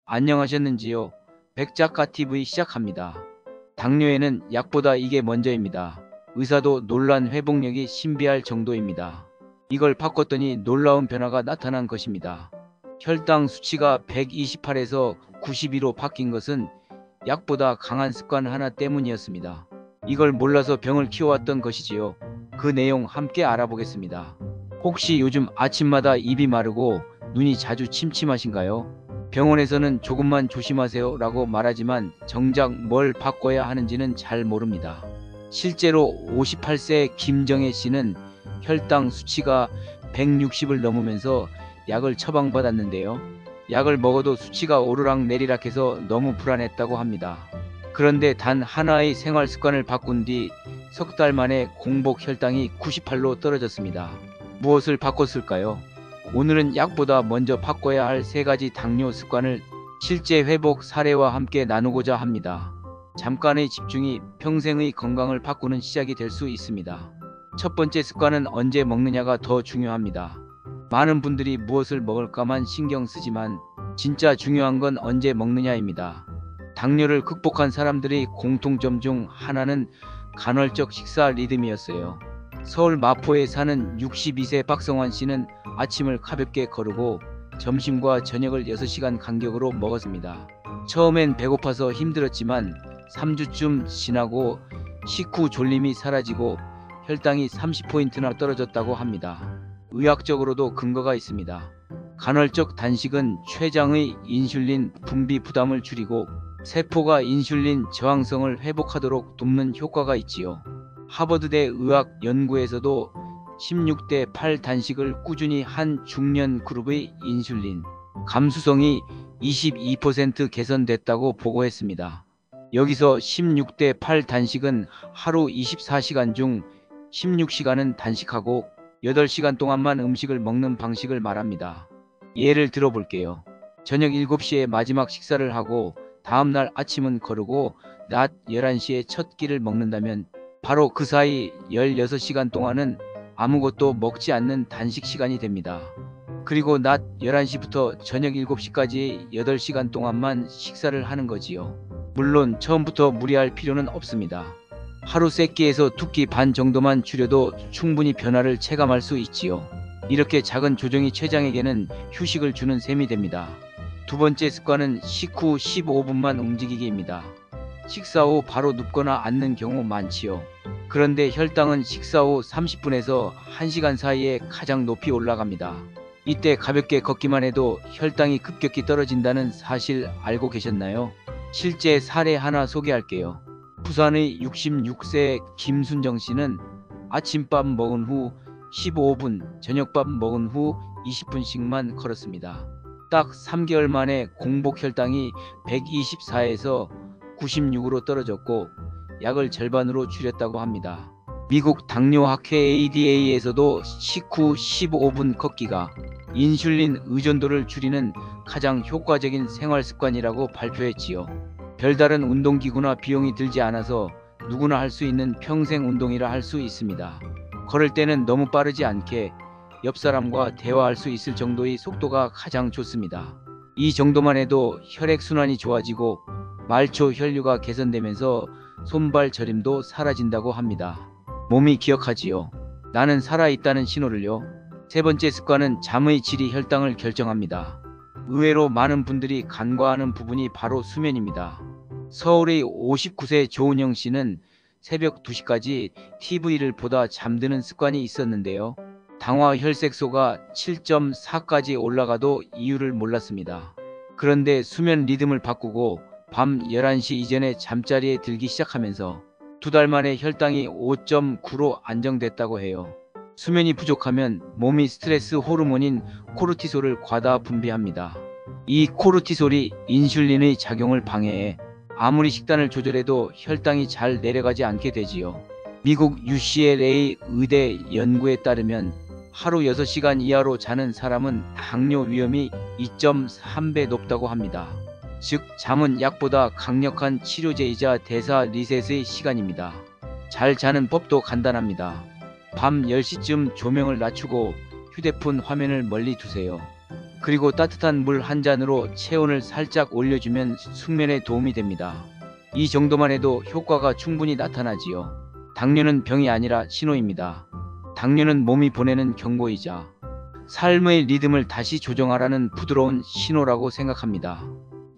안녕하셨는지요? 백작가TV 시작합니다. 당뇨에는 약보다 이게 먼저입니다. 의사도 놀란 회복력이 신비할 정도입니다. 이걸 바꿨더니 놀라운 변화가 나타난 것입니다. 혈당 수치가 128에서 92로 바뀐 것은 약보다 강한 습관 하나 때문이었습니다. 이걸 몰라서 병을 키워왔던 것이지요. 그 내용 함께 알아보겠습니다. 혹시 요즘 아침마다 입이 마르고 눈이 자주 침침하신가요? 병원에서는 조금만 조심하세요 라고 말하지만 정작 뭘 바꿔야 하는지는 잘 모릅니다. 실제로 58세 김정혜 씨는 혈당 수치가 160을 넘으면서 약을 처방받았는데요. 약을 먹어도 수치가 오르락내리락 해서 너무 불안했다고 합니다. 그런데 단 하나의 생활 습관을 바꾼 뒤 석 달 만에 공복 혈당이 98로 떨어졌습니다. 무엇을 바꿨을까요? 오늘은 약보다 먼저 바꿔야 할 3가지 당뇨 습관을 실제 회복 사례와 함께 나누고자 합니다. 잠깐의 집중이 평생의 건강을 바꾸는 시작이 될 수 있습니다. 첫 번째 습관은 언제 먹느냐가 더 중요합니다. 많은 분들이 무엇을 먹을까만 신경 쓰지만 진짜 중요한 건 언제 먹느냐입니다. 당뇨를 극복한 사람들의 공통점 중 하나는 간헐적 식사 리듬이었어요. 서울 마포에 사는 62세 박성환 씨는 아침을 가볍게 거르고 점심과 저녁을 6시간 간격으로 먹었습니다. 처음엔 배고파서 힘들었지만 3주쯤 지나고 식후 졸림이 사라지고 혈당이 30포인트나 떨어졌다고 합니다. 의학적으로도 근거가 있습니다. 간헐적 단식은 췌장의 인슐린 분비 부담을 줄이고 세포가 인슐린 저항성을 회복하도록 돕는 효과가 있지요. 하버드대 의학 연구에서도 16대 8 단식을 꾸준히 한 중년 그룹의 인슐린 감수성이 22% 개선됐다고 보고했습니다. 여기서 16대 8 단식은 하루 24시간 중 16시간은 단식하고 8시간 동안만 음식을 먹는 방식을 말합니다. 예를 들어 볼게요. 저녁 7시에 마지막 식사를 하고 다음날 아침은 거르고 낮 11시에 첫 끼를 먹는다면 바로 그 사이 16시간 동안은 아무것도 먹지 않는 단식 시간이 됩니다. 그리고 낮 11시부터 저녁 7시까지 8시간 동안만 식사를 하는 거지요. 물론 처음부터 무리할 필요는 없습니다. 하루 3끼에서 2끼 반 정도만 줄여도 충분히 변화를 체감할 수 있지요. 이렇게 작은 조정이 췌장에게는 휴식을 주는 셈이 됩니다. 두 번째 습관은 식후 15분만 움직이기입니다. 식사 후 바로 눕거나 앉는 경우 많지요. 그런데 혈당은 식사 후 30분에서 1시간 사이에 가장 높이 올라갑니다. 이때 가볍게 걷기만 해도 혈당이 급격히 떨어진다는 사실 알고 계셨나요? 실제 사례 하나 소개할게요. 부산의 66세 김순정 씨는 아침밥 먹은 후 15분, 저녁밥 먹은 후 20분씩만 걸었습니다. 딱 3개월 만에 공복 혈당이 124에서 96으로 떨어졌고 약을 절반으로 줄였다고 합니다. 미국 당뇨학회 ADA에서도 식후 15분 걷기가 인슐린 의존도를 줄이는 가장 효과적인 생활습관이라고 발표했지요. 별다른 운동기구나 비용이 들지 않아서 누구나 할 수 있는 평생 운동이라 할 수 있습니다. 걸을 때는 너무 빠르지 않게 옆 사람과 대화할 수 있을 정도의 속도가 가장 좋습니다. 이 정도만 해도 혈액순환이 좋아지고 말초 혈류가 개선되면서 손발 저림도 사라진다고 합니다. 몸이 기억하지요. 나는 살아있다는 신호를요. 세 번째 습관은 잠의 질이 혈당을 결정합니다. 의외로 많은 분들이 간과하는 부분이 바로 수면입니다. 서울의 59세 조은영 씨는 새벽 2시까지 TV를 보다 잠드는 습관이 있었는데요. 당화 혈색소가 7.4까지 올라가도 이유를 몰랐습니다. 그런데 수면 리듬을 바꾸고 밤 11시 이전에 잠자리에 들기 시작하면서 2달 만에 혈당이 5.9로 안정됐다고 해요. 수면이 부족하면 몸이 스트레스 호르몬인 코르티솔을 과다 분비합니다. 이 코르티솔이 인슐린의 작용을 방해해 아무리 식단을 조절해도 혈당이 잘 내려가지 않게 되지요. 미국 UCLA 의대 연구에 따르면 하루 6시간 이하로 자는 사람은 당뇨 위험이 2.3배 높다고 합니다. 즉 잠은 약보다 강력한 치료제이자 대사 리셋의 시간입니다. 잘 자는 법도 간단합니다. 밤 10시쯤 조명을 낮추고 휴대폰 화면을 멀리 두세요. 그리고 따뜻한 물 한 잔으로 체온을 살짝 올려주면 숙면에 도움이 됩니다. 이 정도만 해도 효과가 충분히 나타나지요. 당뇨는 병이 아니라 신호입니다. 당뇨는 몸이 보내는 경고이자 삶의 리듬을 다시 조정하라는 부드러운 신호라고 생각합니다.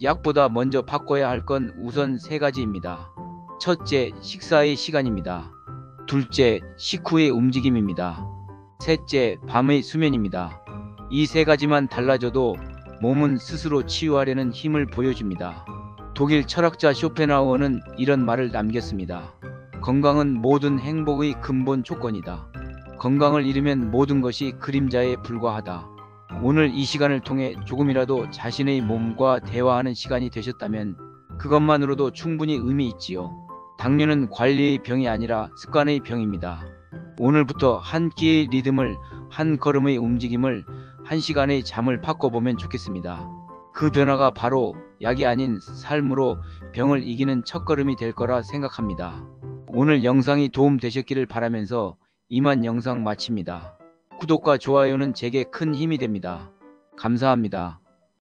약보다 먼저 바꿔야 할 건 우선 세 가지입니다. 첫째, 식사의 시간입니다. 둘째, 식후의 움직임입니다. 셋째, 밤의 수면입니다. 이 세 가지만 달라져도 몸은 스스로 치유하려는 힘을 보여줍니다. 독일 철학자 쇼펜하우어는 이런 말을 남겼습니다. 건강은 모든 행복의 근본 조건이다. 건강을 잃으면 모든 것이 그림자에 불과하다. 오늘 이 시간을 통해 조금이라도 자신의 몸과 대화하는 시간이 되셨다면 그것만으로도 충분히 의미 있지요. 당뇨는 관리의 병이 아니라 습관의 병입니다. 오늘부터 한 끼의 리듬을, 한 걸음의 움직임을, 한 시간의 잠을 바꿔보면 좋겠습니다. 그 변화가 바로 약이 아닌 삶으로 병을 이기는 첫걸음이 될 거라 생각합니다. 오늘 영상이 도움되셨기를 바라면서 이만 영상 마칩니다. 구독과 좋아요는 제게 큰 힘이 됩니다. 감사합니다.